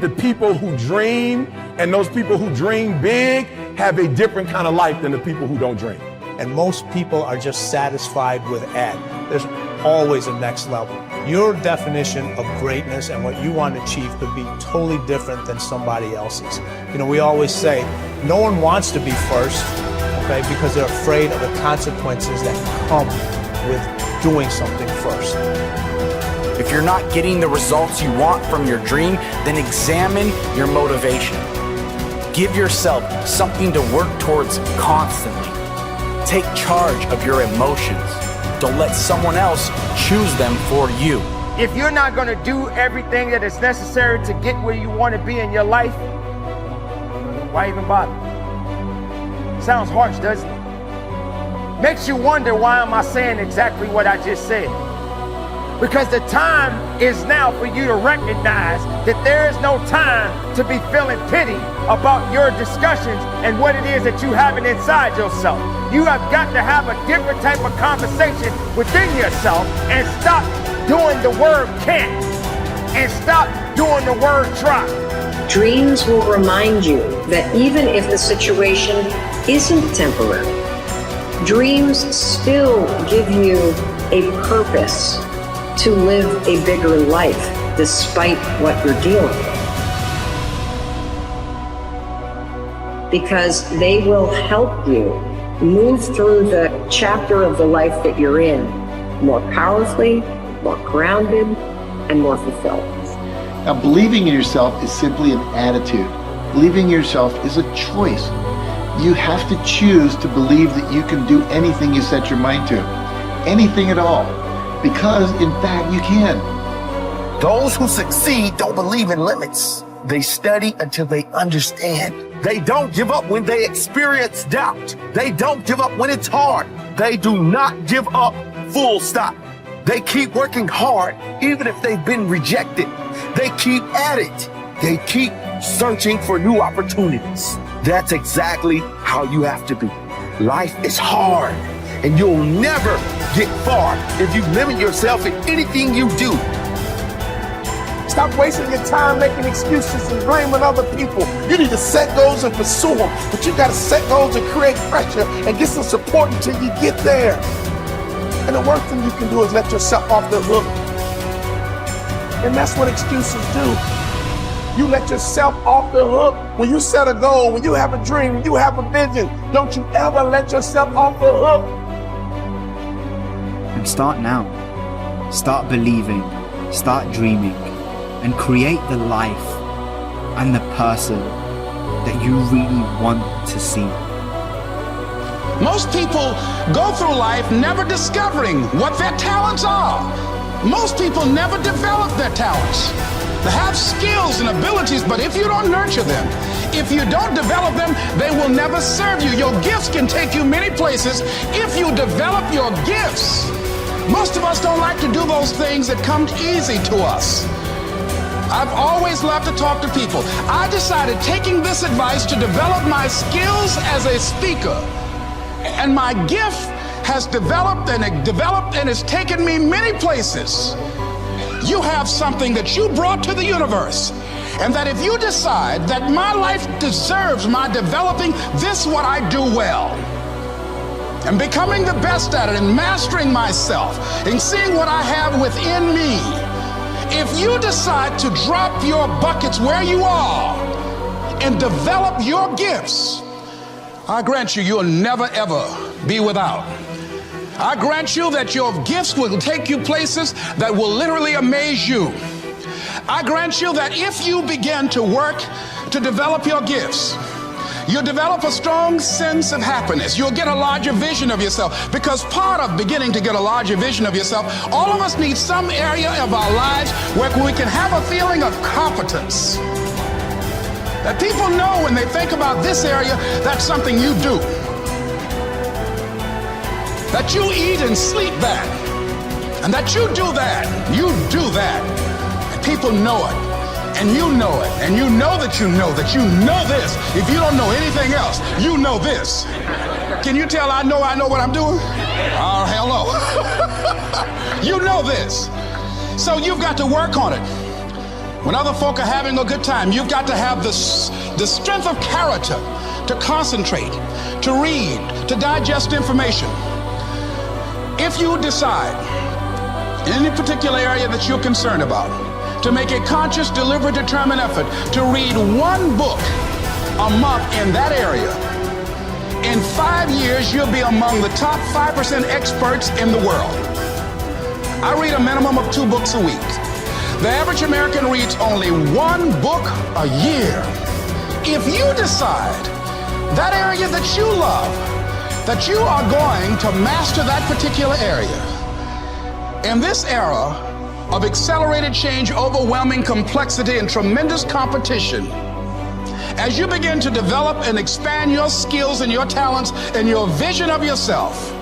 the people who dream and those people who dream big have a different kind of life than the people who don't dream. And most people are just satisfied with ed. There's always a next level. Your definition of greatness and what you want to achieve could be totally different than somebody else's. You know, we always say, no one wants to be first, okay, because they're afraid of the consequences that come with doing something first. If you're not getting the results you want from your dream, then examine your motivation. Give yourself something to work towards constantly. Take charge of your emotions. Don't let someone else choose them for you. If you're not going to do everything that is necessary to get where you want to be in your life, why even bother? Sounds harsh, doesn't it? Makes you wonder, why am I saying exactly what I just said? Because the time is now for you to recognize that there is no time to be feeling pity about your discussions and what it is that you have inside yourself. You have got to have a different type of conversation within yourself and stop doing the word can't and stop doing the word try. Dreams will remind you that even if the situation isn't temporary, dreams still give you a purpose to live a bigger life despite what you're dealing with. Because they will help you move through the chapter of the life that you're in more powerfully, more grounded, and more fulfilled. Now, believing in yourself is simply an attitude. Believing in yourself is a choice. You have to choose to believe that you can do anything you set your mind to. Anything at all. Because, in fact, you can. Those who succeed don't believe in limits. They study until they understand. They don't give up when they experience doubt. They don't give up when it's hard. They do not give up, full stop. They keep working hard, even if they've been rejected. They keep at it. They keep searching for new opportunities. That's exactly how you have to be. Life is hard, and you'll never get far if you limit yourself in anything you do. Stop wasting your time making excuses and blaming other people. You need to set goals and pursue them, but you got to set goals and create pressure and get some support until you get there. And the worst thing you can do is let yourself off the hook. And that's what excuses do. You let yourself off the hook. When you set a goal, when you have a dream, when you have a vision, don't you ever let yourself off the hook. And start now. Start believing, start dreaming, and create the life and the person that you really want to see. Most people go through life never discovering what their talents are. Most people never develop their talents. They have skills and abilities, but if you don't nurture them, if you don't develop them, they will never serve you. Your gifts can take you many places if you develop your gifts. Most of us don't like to do those things that come easy to us. I've always loved to talk to people. I decided, taking this advice, to develop my skills as a speaker. And my gift has developed and it's taken me many places. You have something that you brought to the universe. And that if you decide that my life deserves my developing this, what I do well, and becoming the best at it, and mastering myself, and seeing what I have within me, if you decide to drop your buckets where you are and develop your gifts, I grant you, you'll never ever be without. I grant you that your gifts will take you places that will literally amaze you. I grant you that if you begin to work to develop your gifts, you'll develop a strong sense of happiness. You'll get a larger vision of yourself, because part of beginning to get a larger vision of yourself, all of us need some area of our lives where we can have a feeling of competence. That people know when they think about this area, that's something you do. That you eat and sleep that. And that you do that. You do that. And people know it. And you know it. And you know that you know that you know this. If you don't know anything else, you know this. Can you tell I know what I'm doing? Oh, hell no. You know this. So you've got to work on it. When other folk are having a good time, you've got to have the strength of character to concentrate, to read, to digest information. If you decide in any particular area that you're concerned about, to make a conscious, deliberate, determined effort to read one book a month in that area, in 5 years, you'll be among the top 5% experts in the world. I read a minimum of 2 books a week. The average American reads only 1 book a year. If you decide that area that you love, that you are going to master that particular area, in this era of accelerated change, overwhelming complexity, and tremendous competition, as you begin to develop and expand your skills and your talents and your vision of yourself,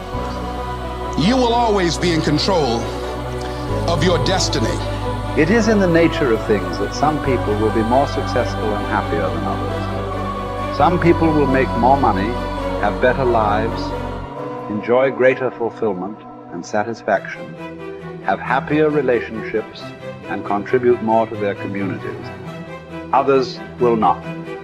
you will always be in control of your destiny. It is in the nature of things that some people will be more successful and happier than others. Some people will make more money, have better lives, enjoy greater fulfillment and satisfaction, have happier relationships, and contribute more to their communities. Others will not.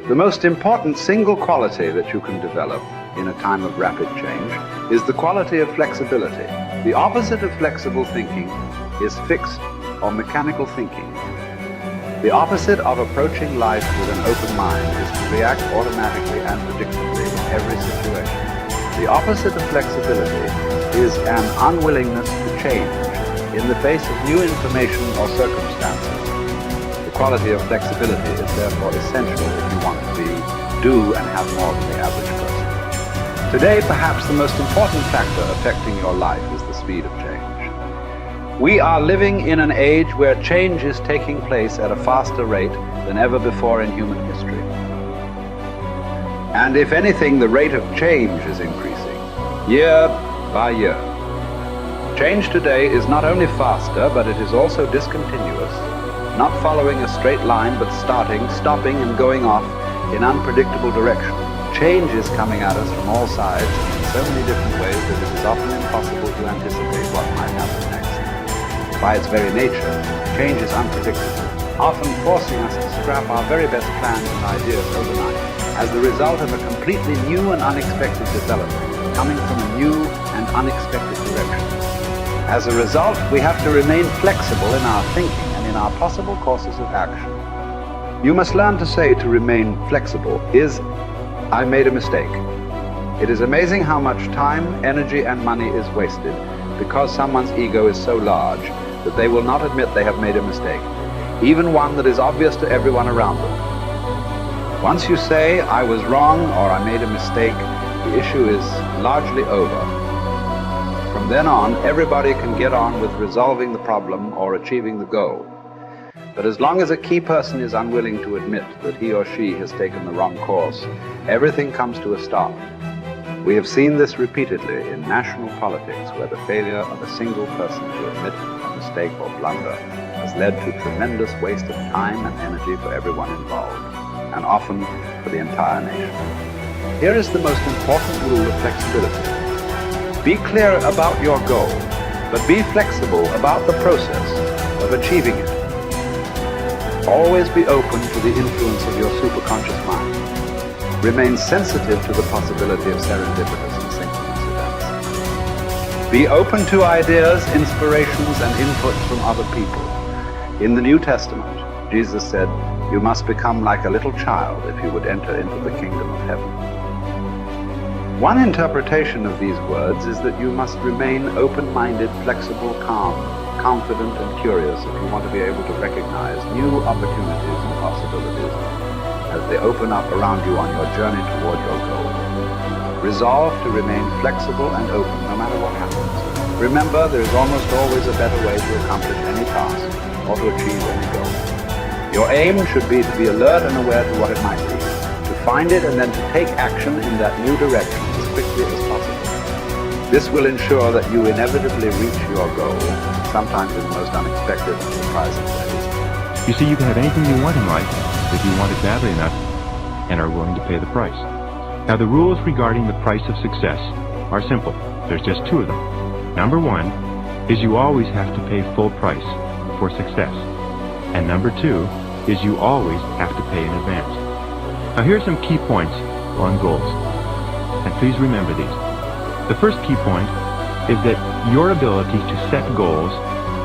The most important single quality that you can develop in a time of rapid change is the quality of flexibility. The opposite of flexible thinking is fixed or mechanical thinking. The opposite of approaching life with an open mind is to react automatically and predictably in every situation. The opposite of flexibility is an unwillingness to change in the face of new information or circumstances. The quality of flexibility is therefore essential if you want to do and have more than the average person. Today, perhaps the most important factor affecting your life is the speed of change. We are living in an age where change is taking place at a faster rate than ever before in human history. And if anything, the rate of change is increasing, year by year. Change today is not only faster, but it is also discontinuous, not following a straight line, but starting, stopping, and going off in unpredictable directions. Change is coming at us from all sides in so many different ways that it is often impossible to anticipate what might happen next. By its very nature, change is unpredictable, often forcing us to scrap our very best plans and ideas overnight as the result of a completely new and unexpected development coming from a new and unexpected direction. As a result, we have to remain flexible in our thinking and in our possible courses of action. You must learn to say to remain flexible is, I made a mistake. It is amazing how much time, energy, and money is wasted because someone's ego is so large that they will not admit they have made a mistake, even one that is obvious to everyone around them. Once you say, I was wrong or I made a mistake, the issue is largely over. From then on, everybody can get on with resolving the problem or achieving the goal. But as long as a key person is unwilling to admit that he or she has taken the wrong course, everything comes to a stop. We have seen this repeatedly in national politics, where the failure of a single person to admit a mistake or blunder has led to tremendous waste of time and energy for everyone involved, and often for the entire nation. Here is the most important rule of flexibility. Be clear about your goal, but be flexible about the process of achieving it. Always be open to the influence of your superconscious mind. Remain sensitive to the possibility of serendipitous and synchronous events. Be open to ideas, inspirations, and inputs from other people. In the New Testament, Jesus said, you must become like a little child if you would enter into the kingdom of heaven. One interpretation of these words is that you must remain open-minded, flexible, calm, confident, and curious if you want to be able to recognize new opportunities and possibilities as they open up around you on your journey toward your goal. Resolve to remain flexible and open no matter what happens. Remember, there is almost always a better way to accomplish any task or to achieve any goal. Your aim should be to be alert and aware to what it might be, to find it and then to take action in that new direction as quickly as possible. This will ensure that you inevitably reach your goal, sometimes in the most unexpected and surprising ways. You see, you can have anything you want in life if you want it badly enough and are willing to pay the price. Now, the rules regarding the price of success are simple. There's just 2 of them. Number 1 is you always have to pay full price for success. And number 2 is you always have to pay in advance. Now here are some key points on goals, and please remember these. The first key point is that your ability to set goals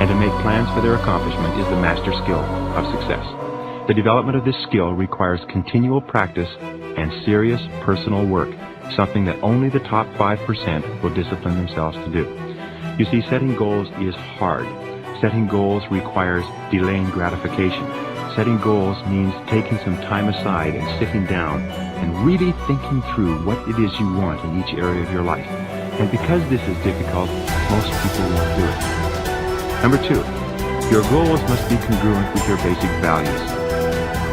and to make plans for their accomplishment is the master skill of success. The development of this skill requires continual practice and serious personal work, something that only the top 5% will discipline themselves to do. You see, setting goals is hard. Setting goals requires delaying gratification. Setting goals means taking some time aside and sitting down and really thinking through what it is you want in each area of your life. And because this is difficult, most people won't do it. Number 2, your goals must be congruent with your basic values.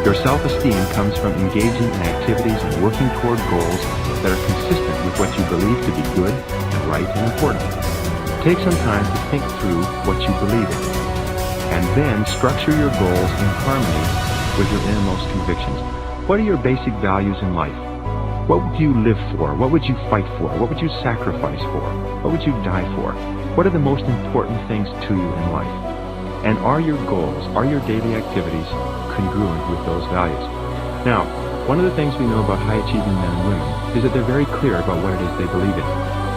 Your self-esteem comes from engaging in activities and working toward goals that are consistent with what you believe to be good and right and important. Take some time to think through what you believe in, and then structure your goals in harmony with your innermost convictions. What are your basic values in life? What would you live for? What would you fight for? What would you sacrifice for? What would you die for? What are the most important things to you in life? And are your goals, are your daily activities congruent with those values? Now, one of the things we know about high-achieving men and women is that they're very clear about what it is they believe in.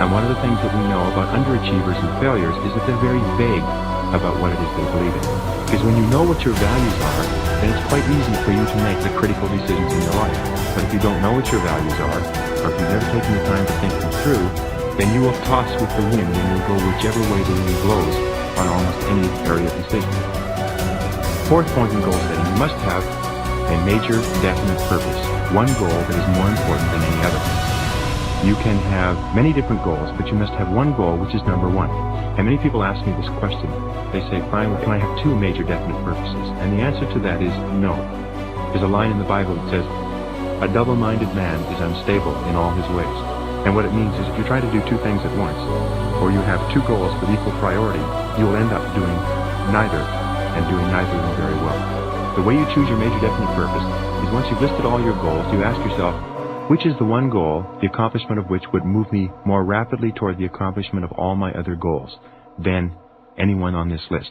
And one of the things that we know about underachievers and failures is that they're very vague about what it is they believe in. Because when you know what your values are, then it's quite easy for you to make the critical decisions in your life. But if you don't know what your values are, or if you've never taken the time to think them through, then you will toss with the wind and you'll go whichever way the wind blows on almost any area of decision. Fourth point in goal setting, you must have a major definite purpose, one goal that is more important than any other. You can have many different goals, but you must have one goal which is number one. And many people ask me this question. They say, fine, well, can I have two major definite purposes? And the answer to that is no. There's a line in the Bible that says, a double-minded man is unstable in all his ways. And what it means is if you try to do two things at once, or you have two goals with equal priority, you will end up doing neither, and doing neither of them very well. The way you choose your major definite purpose is once you've listed all your goals, you ask yourself, which is the one goal, the accomplishment of which would move me more rapidly toward the accomplishment of all my other goals than anyone on this list?